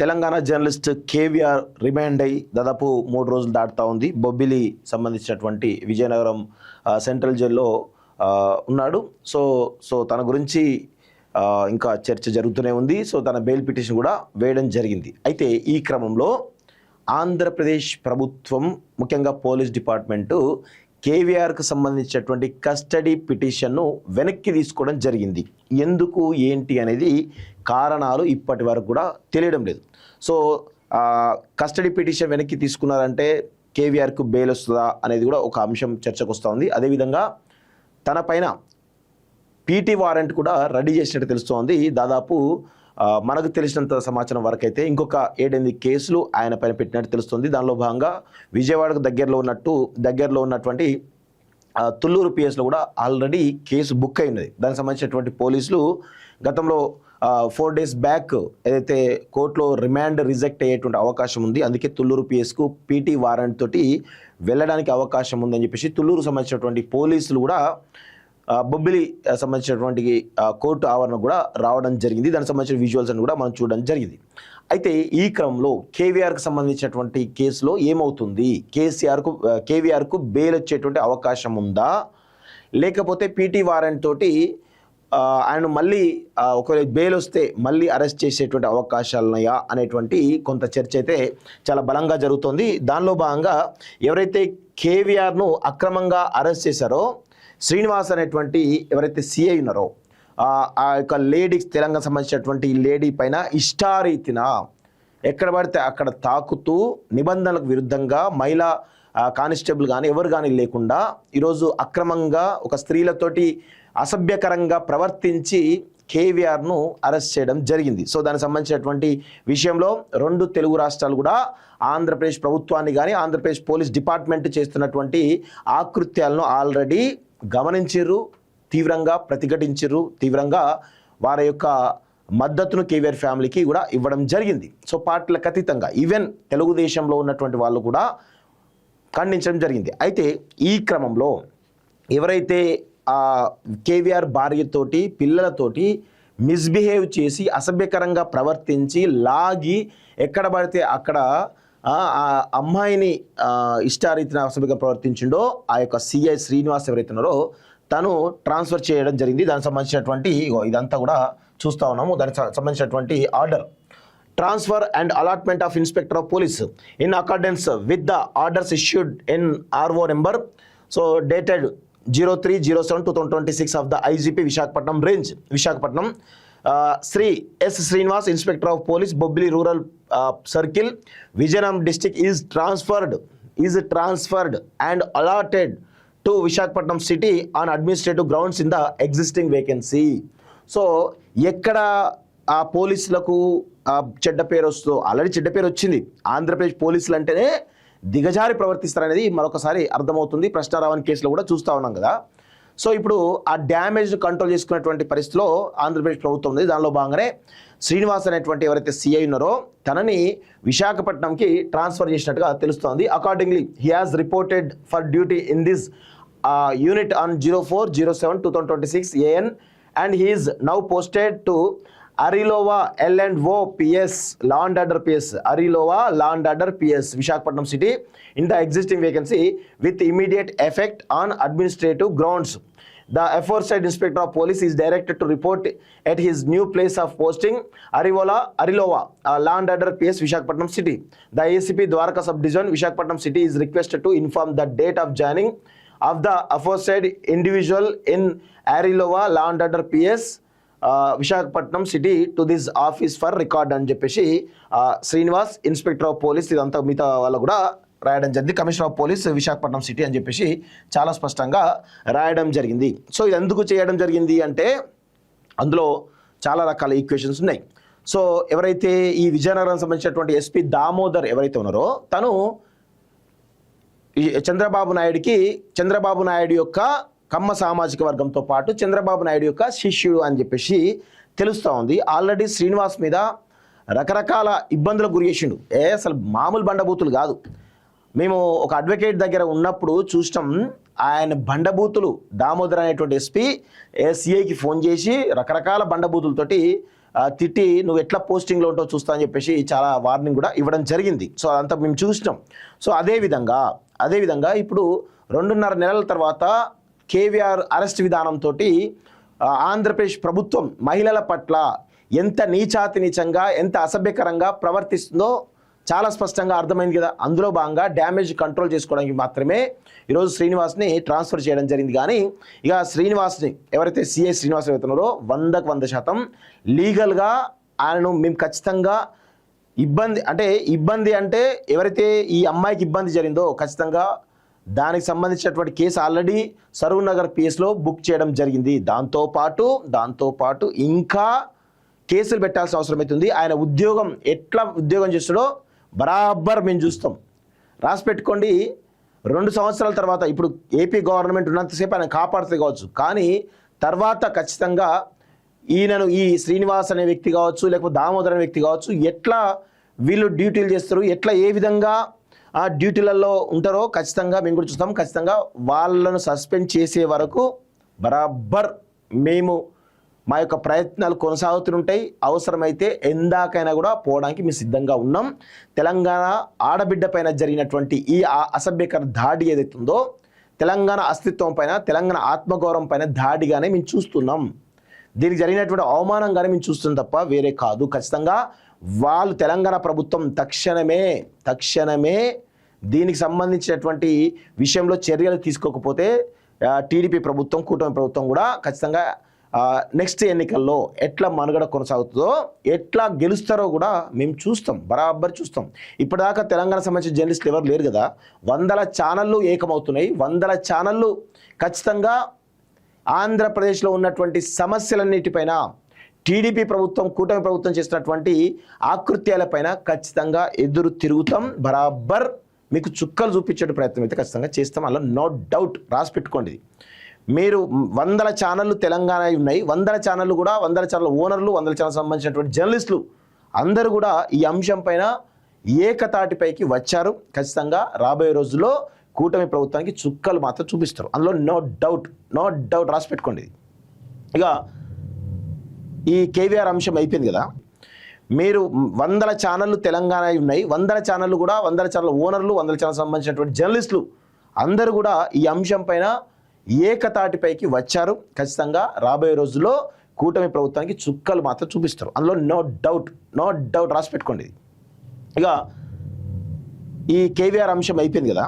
Telangana journalist KVR remand అయి దాదాపు 3 రోజులు దాటుతా ఉంది. బొబ్బిలి సంబంధించినటువంటి విజయనగరం సెంట్రల్ జైల్లో ఉన్నాడు. సో తన గురించి ఇంకా చర్చ జరుగుతూనే ఉంది. సో తన బెయిల్ పిటిషన్ కూడా వేయడం జరిగింది. అయితే ఈ క్రమంలో ఆంధ్రప్రదేశ్ ప్రభుత్వం ముఖ్యంగా పోలీస్ డిపార్ట్మెంటు కేవీఆర్కు సంబంధించినటువంటి కస్టడీ పిటిషన్ను వెనక్కి తీసుకోవడం జరిగింది. ఎందుకు ఏంటి అనేది కారణాలు ఇప్పటి వరకు కూడా తెలియడం లేదు. సో కస్టడీ పిటిషన్ వెనక్కి తీసుకున్నారంటే కేవీఆర్కు బెయిల్ వస్తుందా అనేది కూడా ఒక అంశం చర్చకు వస్తూ ఉంది. అదేవిధంగా తన పైన పీటీ వారెంట్ కూడా రెడీ చేసినట్టు తెలుస్తోంది. దాదాపు మనకు తెలిసినంత సమాచారం వరకు అయితే ఇంకొక 7-8 కేసులు ఆయన పైన పెట్టినట్టు తెలుస్తుంది. దానిలో భాగంగా విజయవాడకు దగ్గరలో ఉన్నటువంటి తుళ్ళూరు పిఎస్లో కూడా ఆల్రెడీ కేసు బుక్ అయినది. దానికి సంబంధించినటువంటి పోలీసులు గతంలో 4 days బ్యాక్ ఏదైతే కోర్టులో రిమాండ్ రిజెక్ట్ అయ్యేటువంటి అవకాశం ఉంది, అందుకే తుళ్ళూరు పిఎస్కు పీటీ వారెంట్ తోటి వెళ్ళడానికి అవకాశం ఉందని చెప్పేసి తుళ్ళూరు సంబంధించినటువంటి పోలీసులు కూడా బొబ్బిలి సంబంధించినటువంటి కోర్టు ఆవరణ కూడా రావడం జరిగింది. దానికి సంబంధించిన విజువల్స్ అని కూడా మనం చూడడం జరిగింది. అయితే ఈ క్రమంలో కేవీఆర్కు సంబంధించినటువంటి కేసులో ఏమవుతుంది? కేవీఆర్కు బెయిల్ వచ్చేటువంటి అవకాశం ఉందా, లేకపోతే పీటీ వారెంట్ తోటి ఆయన మళ్ళీ ఒకవేళ బెయిల్ వస్తే మళ్ళీ అరెస్ట్ చేసేటువంటి అవకాశాలు ఉన్నాయా అనేటువంటి కొంత చర్చ అయితే చాలా బలంగా జరుగుతోంది. దానిలో భాగంగా ఎవరైతే కేవీఆర్ను అక్రమంగా అరెస్ట్ చేశారో శ్రీనివాస్ అనేటువంటి ఎవరైతే సిఐ ఉన్నారో ఆ యొక్క లేడీ, తెలంగాణ సంబంధించినటువంటి లేడీ పైన ఇష్టారీతిన ఎక్కడ పడితే అక్కడ తాకుతూ నిబంధనలకు విరుద్ధంగా మహిళా కానిస్టేబుల్ కానీ ఎవరు కానీ లేకుండా ఈరోజు అక్రమంగా ఒక స్త్రీలతోటి అసభ్యకరంగా ప్రవర్తించి కేవీఆర్ను అరెస్ట్ చేయడం జరిగింది. సో దానికి సంబంధించినటువంటి విషయంలో 2 తెలుగు రాష్ట్రాలు కూడా ఆంధ్రప్రదేశ్ ప్రభుత్వాన్ని కానీ ఆంధ్రప్రదేశ్ పోలీస్ డిపార్ట్మెంట్ చేస్తున్నటువంటి ఆకృత్యాలను ఆల్రెడీ గమనించారు, తీవ్రంగా ప్రతిఘటించారు, తీవ్రంగా వారి యొక్క మద్దతును కేవీఆర్ ఫ్యామిలీకి కూడా ఇవ్వడం జరిగింది. సో పార్టీలకు అతీతంగా ఈవెన్ తెలుగుదేశంలో ఉన్నటువంటి వాళ్ళు కూడా ఖండించడం జరిగింది. అయితే ఈ క్రమంలో ఎవరైతే కేవీఆర్ భార్యతోటి పిల్లలతోటి మిస్బిహేవ్ చేసి అసభ్యకరంగా ప్రవర్తించి లాగి ఎక్కడ పడితే అక్కడ అమ్మాయిని ఇష్టారీతిన అసభ్యంగా ప్రవర్తించిండో ఆ యొక్క సిఐ శ్రీనివాస్ ఎవరైతే ఉన్నారో తను ట్రాన్స్ఫర్ చేయడం జరిగింది. దానికి సంబంధించినటువంటి ఇదంతా కూడా చూస్తూ ఉన్నాము. దానికి సంబంధించినటువంటి order transfer and allotment of inspector of police in accordance with the orders issued in RO number so dated 03/07/2026 of the IGP Visakhapatnam Range, Visakhapatnam. Sri S. Srinivas, Inspector of Police, Bobbili Rural Circle, Vijayanam District is transferred and allotted to Visakhapatnam City on administrative grounds in the existing vacancy. So, ఎక్కడ ఆ పోలీసులకు చెడ్డ పేరు వస్తుందో, already చెడ్డ పేరు వచ్చింది. ఆంధ్రప్రదేశ్ పోలీసులు అంటేనే దిగజారి ప్రవర్తిస్తారనేది మరొకసారి అర్థమవుతుంది. ప్రశ్నారావణ కేసులో కూడా చూస్తూ ఉన్నాం కదా. సో ఇప్పుడు ఆ డ్యామేజ్ కంట్రోల్ చేసుకున్నటువంటి పరిస్థితిలో ఆంధ్రప్రదేశ్ ప్రభుత్వం ఉంది. దానిలో భాగంగానే శ్రీనివాస్ అనేటువంటి ఎవరైతే సిఐ ఉన్నారో తనని విశాఖపట్నంకి ట్రాన్స్ఫర్ చేసినట్టుగా తెలుస్తోంది. Accordingly he has reported for duty in this unit on 04/07/2026 AM and he is now posted to Arilova L&O PS, Law and Order PS, Arilova Law and Order PS, Visakhapatnam City in the existing vacancy with immediate effect on administrative grounds. The aforesaid Inspector of Police is directed to report at his new place of posting, Arilova Law and Order PS, Visakhapatnam City. The ACP Dwarka Subdivision, Visakhapatnam City is requested to inform the date of joining of the aforesaid individual in Arilova Law and Order PS, Visakhapatnam city to this office for record అని చెప్పేసి Srinivas inspector of police ఇదంతా మిగతా వాళ్ళు కూడా రాయడం జరిగింది. Commissioner of police Visakhapatnam city అని చెప్పేసి చాలా స్పష్టంగా రాయడం జరిగింది. సో ఇది ఎందుకు చేయడం జరిగింది అంటే అందులో చాలా రకాల ఈక్వేషన్స్ ఉన్నాయి. సో ఎవరైతే ఈ విజయనగరం సంబంధించినటువంటి ఎస్పీ దామోదర్ ఎవరైతే ఉన్నారో తను చంద్రబాబు నాయుడు యొక్క కమ్మ సామాజిక వర్గంతో పాటు చంద్రబాబు నాయుడు యొక్క శిష్యుడు అని చెప్పేసి తెలుస్తూ ఉంది. ఆల్రెడీ శ్రీనివాస్ మీద రకరకాల ఇబ్బందులకు గురి చేసిండు. అసలు మామూలు బండబూతులు కాదు. మేము ఒక అడ్వకేట్ దగ్గర ఉన్నప్పుడు చూసినాం. ఆయన బండబూతులు దామోదర్ అనేటువంటి ఎస్పీ సిఐకి ఫోన్ చేసి రకరకాల బండబూతులతోటి తిట్టి నువ్వు ఎట్లా పోస్టింగ్లో ఉంటావు చూస్తా అని చెప్పేసి చాలా వార్నింగ్ కూడా ఇవ్వడం జరిగింది. సో అదంతా మేము చూసినాం. సో అదేవిధంగా ఇప్పుడు 2.5 నెలల తర్వాత కేవీఆర్ అరెస్ట్ విధానంతో ఆంధ్రప్రదేశ్ ప్రభుత్వం మహిళల పట్ల ఎంత నీచంగా ఎంత అసభ్యకరంగా ప్రవర్తిస్తుందో చాలా స్పష్టంగా అర్థమైంది కదా. అందులో భాగంగా డ్యామేజ్ కంట్రోల్ చేసుకోవడానికి మాత్రమే ఈరోజు శ్రీనివాస్ని ట్రాన్స్ఫర్ చేయడం జరిగింది. కానీ ఇక శ్రీనివాస్ని ఎవరైతే సిఐ శ్రీనివాస్ అవుతున్నారో 100% లీగల్గా ఆయనను మేము ఖచ్చితంగా ఇబ్బంది అంటే ఎవరైతే ఈ అమ్మాయికి ఇబ్బంది జరిగిందో ఖచ్చితంగా దానికి సంబంధించినటువంటి కేసు ఆల్రెడీ సరూర్ నగర్ పిఎస్లో బుక్ చేయడం జరిగింది. దాంతోపాటు ఇంకా కేసులు పెట్టాల్సిన అవసరం అవుతుంది. ఆయన ఎట్లా ఉద్యోగం చేస్తాడో బరాబర్ మేము చూస్తాం. రాసి పెట్టుకోండి. 2 సంవత్సరాల తర్వాత ఇప్పుడు ఏపీ గవర్నమెంట్ ఉన్నంతసేపు ఆయన కాపాడుతుంది కావచ్చు, కానీ తర్వాత ఖచ్చితంగా ఈయనను ఈ శ్రీనివాస్ అనే వ్యక్తి కావచ్చు, లేకపోతే దామోదర్ అనే వ్యక్తి కావచ్చు, ఎట్లా వీళ్ళు డ్యూటీలు చేస్తారు, ఎట్లా ఏ విధంగా ఆ డ్యూటీలలో ఉంటారో ఖచ్చితంగా మేము కూడా చూస్తాం. ఖచ్చితంగా వాళ్ళను సస్పెండ్ చేసే వరకు బరాబర్ మేము మా యొక్క ప్రయత్నాలు కొనసాగుతుంటాయి. అవసరమైతే ఎందాకైనా కూడా పోవడానికి మేము సిద్ధంగా ఉన్నాం. తెలంగాణ ఆడబిడ్డ పైన జరిగినటువంటి ఈ అసభ్యకర దాడి ఏదైతుందో తెలంగాణ అస్తిత్వం పైన, తెలంగాణ ఆత్మగౌరవం పైన దాడిగానే మేము చూస్తున్నాం. దీనికి జరిగినటువంటి అవమానంగానే మేము చూస్తున్నాం తప్ప వేరే కాదు. ఖచ్చితంగా వాళ్ళు తెలంగాణ ప్రభుత్వం తక్షణమే దీనికి సంబంధించినటువంటి విషయంలో చర్యలు తీసుకోకపోతే టీడీపీ ప్రభుత్వం, కూటమి ప్రభుత్వం కూడా ఖచ్చితంగా నెక్స్ట్ ఎన్నికల్లో ఎట్లా మనుగడ కొనసాగుతుందో, ఎట్లా గెలుస్తారో కూడా మేము బరాబర్ చూస్తాం. ఇప్పటిదాకా తెలంగాణ సంబంధించిన జర్నలిస్టులు ఎవరు లేరు కదా. 100 ఛానళ్ళు ఏకమవుతున్నాయి. 100 ఛానళ్ళు ఖచ్చితంగా ఆంధ్రప్రదేశ్లో ఉన్నటువంటి సమస్యలన్నిటిపైన, టీడీపీ ప్రభుత్వం, కూటమి ప్రభుత్వం చేసినటువంటి ఆకృత్యాలపైన ఖచ్చితంగా ఎదురు తిరుగుతాం. బరాబర్ మీకు చుక్కలు చూపించే ప్రయత్నం అయితే ఖచ్చితంగా చేస్తాం. అలా నో డౌట్. రాసి పెట్టుకోండి. మీరు 100 ఛానళ్ళు తెలంగాణ ఉన్నాయి. 100 ఛానళ్ళు కూడా 100 ఛానల్ ఓనర్లు, 100 ఛానల్ సంబంధించినటువంటి జర్నలిస్టులు అందరూ కూడా ఈ అంశం పైన ఏకతాటిపైకి వచ్చారు. ఖచ్చితంగా రాబోయే రోజుల్లో కూటమి ప్రభుత్వానికి చుక్కలు మాత్రం చూపిస్తారు. అందులో నో డౌట్. రాసి పెట్టుకోండి. ఇక ఈ కేవీఆర్ అంశం అయిపోయింది కదా. మీరు 100 ఛానళ్ళు తెలంగాణ ఉన్నాయి. 100 ఛానళ్ళు కూడా 100 ఛానల్ ఓనర్లు, 100 ఛానల్ సంబంధించినటువంటి జర్నలిస్టులు అందరూ కూడా ఈ అంశం పైన ఏకతాటిపైకి వచ్చారు. ఖచ్చితంగా రాబోయే రోజుల్లో కూటమి ప్రభుత్వానికి చుక్కలు మాత్రం చూపిస్తారు. అందులో నో డౌట్. రాసి పెట్టుకోండి. ఇక ఈ కేవీఆర్ అంశం అయిపోయింది కదా.